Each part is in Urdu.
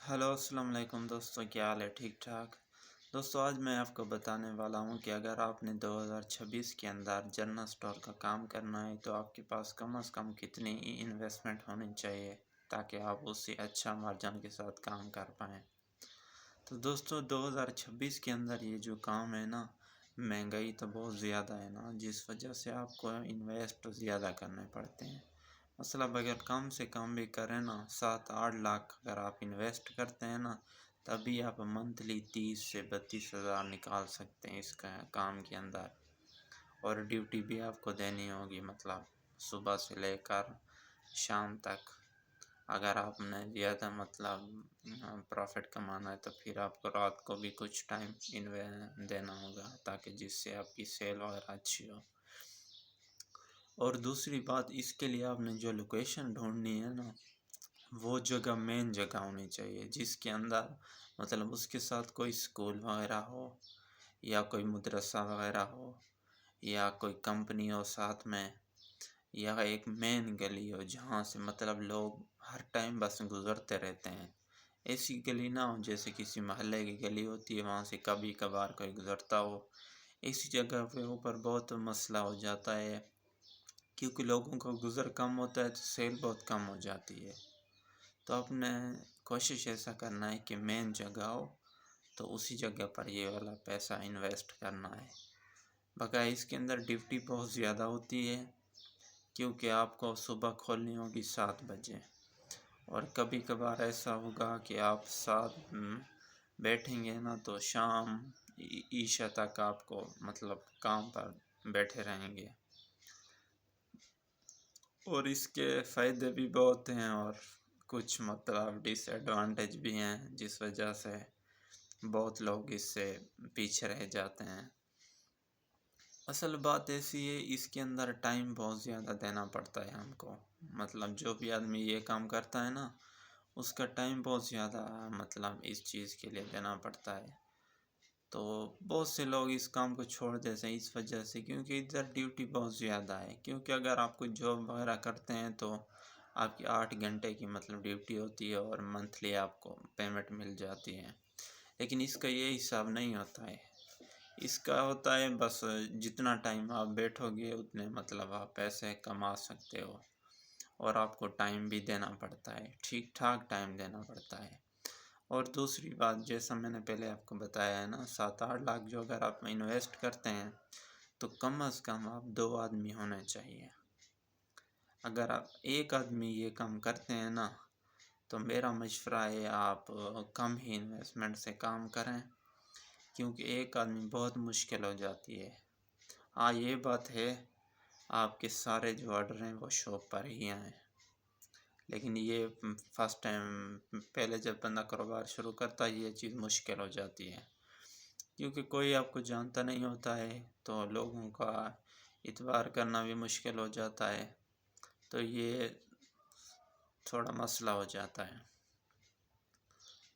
ہیلو السلام علیکم دوستوں، کیا حال ہے؟ ٹھیک ٹھاک دوستوں، آج میں آپ کو بتانے والا ہوں کہ اگر آپ نے 2026 کے اندر جنرل اسٹور کا کام کرنا ہے تو آپ کے پاس کم از کم کتنی انویسٹمنٹ ہونی چاہیے تاکہ آپ اس سے اچھا مارجن کے ساتھ کام کر پائیں۔ تو دوستوں 2026 کے اندر یہ جو کام ہے نا، مہنگائی تو بہت زیادہ ہے نا، جس وجہ سے آپ کو انویسٹ زیادہ کرنے پڑتے ہیں۔ مطلب اگر کم سے کم بھی کریں نا، 7-8 لاکھ اگر آپ انویسٹ کرتے ہیں نا، تبھی آپ منتھلی 30 سے 32 ہزار نکال سکتے ہیں اس کا کام کے اندر۔ اور ڈیوٹی بھی آپ کو دینی ہوگی، مطلب صبح سے لے کر شام تک۔ اگر آپ نے زیادہ پروفٹ کمانا ہے تو پھر آپ کو رات کو بھی کچھ ٹائم دینا ہوگا تاکہ جس سے آپ کی سیل وغیرہ اچھی ہو۔ اور دوسری بات، اس کے لیے آپ نے جو لوکیشن ڈھونڈنی ہے نا، وہ جگہ مین جگہ ہونی چاہیے جس کے اندر مطلب اس کے ساتھ کوئی اسکول وغیرہ ہو یا کوئی مدرسہ وغیرہ ہو یا کوئی کمپنی ہو ساتھ میں، یا ایک مین گلی ہو جہاں سے مطلب لوگ ہر ٹائم بس گزرتے رہتے ہیں۔ ایسی گلی نہ ہو جیسے کسی محلے کی گلی ہوتی ہے، وہاں سے کبھی کبھار کوئی گزرتا ہو۔ ایسی جگہ پہ اوپر بہت مسئلہ ہو جاتا ہے کیونکہ لوگوں کا گزر کم ہوتا ہے تو سیل بہت کم ہو جاتی ہے۔ تو آپ نے کوشش ایسا کرنا ہے کہ مین جگہ ہو تو اسی جگہ پر یہ والا پیسہ انویسٹ کرنا ہے۔ بقایا اس کے اندر ڈیوٹی بہت زیادہ ہوتی ہے کیونکہ آپ کو صبح کھولنی ہوگی 7 بجے، اور کبھی کبھار ایسا ہوگا کہ آپ 7 بیٹھیں گے نا تو شام عشاء تک آپ کو مطلب کام پر بیٹھے رہیں گے۔ اور اس کے فائدے بھی بہت ہیں اور کچھ مطلب ڈس ایڈوانٹیج بھی ہیں جس وجہ سے بہت لوگ اس سے پیچھے رہ جاتے ہیں۔ اصل بات ایسی ہے، اس کے اندر ٹائم بہت زیادہ دینا پڑتا ہے ہم کو۔ مطلب جو بھی آدمی یہ کام کرتا ہے نا، اس کا ٹائم بہت زیادہ مطلب اس چیز کے لیے دینا پڑتا ہے۔ تو بہت سے لوگ اس کام کو چھوڑ دیتے ہیں اس وجہ سے کیونکہ ادھر ڈیوٹی بہت زیادہ ہے۔ کیونکہ اگر آپ کو جاب وغیرہ کرتے ہیں تو آپ کی 8 گھنٹے کی مطلب ڈیوٹی ہوتی ہے اور منتھلی آپ کو پیمنٹ مل جاتی ہے، لیکن اس کا یہ حساب نہیں ہوتا ہے۔ اس کا ہوتا ہے بس جتنا ٹائم آپ بیٹھو گے اتنے مطلب آپ پیسے کما سکتے ہو، اور آپ کو ٹائم بھی دینا پڑتا ہے، ٹھیک ٹھاک ٹائم دینا پڑتا ہے۔ اور دوسری بات، جیسا میں نے پہلے آپ کو بتایا ہے نا، 7-8 لاکھ جو اگر آپ انویسٹ کرتے ہیں تو کم از کم آپ 2 آدمی ہونے چاہیے۔ اگر آپ ایک آدمی یہ کام کرتے ہیں نا تو میرا مشورہ ہے آپ کم ہی انویسٹمنٹ سے کام کریں، کیونکہ ایک آدمی بہت مشکل ہو جاتی ہے۔ ہاں یہ بات ہے، آپ کے سارے جو آرڈر ہیں وہ شاپ پر ہی آئیں، لیکن یہ فرسٹ ٹائم پہلے جب بندہ کاروبار شروع کرتا ہے یہ چیز مشکل ہو جاتی ہے کیونکہ کوئی آپ کو جانتا نہیں ہوتا ہے، تو لوگوں کا اعتبار کرنا بھی مشکل ہو جاتا ہے، تو یہ تھوڑا مسئلہ ہو جاتا ہے۔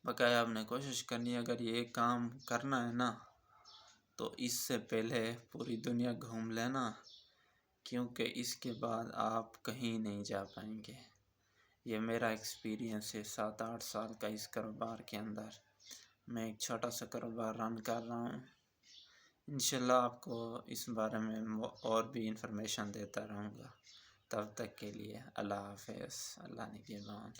بقایا آپ نے کوشش کرنی ہے، اگر یہ کام کرنا ہے نا تو اس سے پہلے پوری دنیا گھوم لینا، کیونکہ اس کے بعد آپ کہیں نہیں جا پائیں گے۔ یہ میرا ایکسپیرینس ہے 7-8 سال کا اس کاروبار کے اندر۔ میں ایک چھوٹا سا کاروبار رن کر رہا ہوں۔ انشاءاللہ آپ کو اس بارے میں اور بھی انفارمیشن دیتا رہوں گا۔ تب تک کے لیے اللہ حافظ، اللہ نگہبان۔